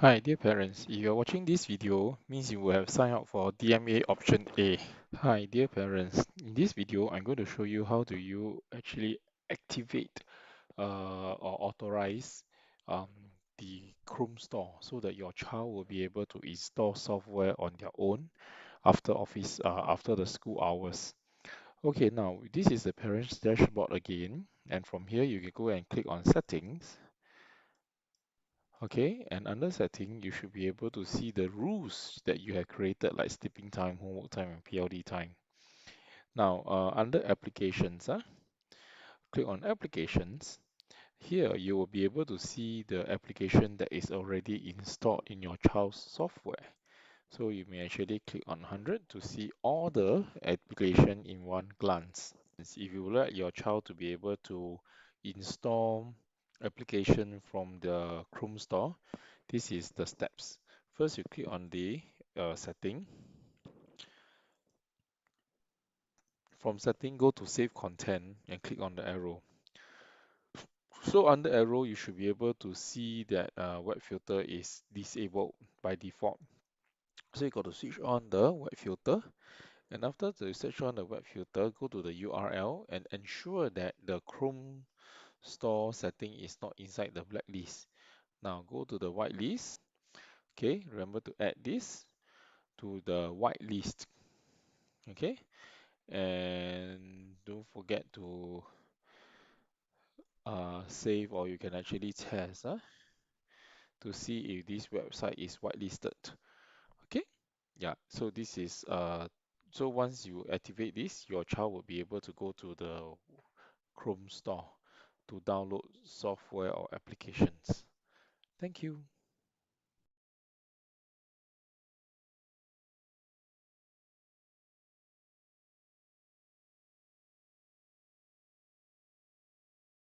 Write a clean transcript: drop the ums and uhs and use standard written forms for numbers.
Hi, dear parents. If you're watching this video, means you will have signed up for DMA option A. Hi, dear parents. In this video, I'm going to show you how do you actually activate or authorize um, the Chrome store so that your child will be able to install software on their own after the school hours. Okay, now this is the parents dashboard again, and from here you can go and click on settings. Okay, and under setting, you should be able to see the rules that you have created, like sleeping time, homework time, and PLD time. Now, under applications, click on applications. Here, you will be able to see the application that is already installed in your child's software. So you may actually click on 100 to see all the application in one glance. If you would like your child to be able to install application from the Chrome store, this is the steps. First, you click on the setting. From setting, go to save content and click on the arrow. So under arrow, you should be able to see that web filter is disabled by default. So you got to switch on the web filter. And after you switch on the web filter, go to the URL and ensure that the Chrome store setting is not inside the blacklist. Now go to the whitelist. Okay, remember to add this to the whitelist. Okay, and don't forget to save, or you can actually test to see if this website is whitelisted. Okay, yeah, so this is so once you activate this, your child will be able to go to the Chrome store to download software or applications. Thank you.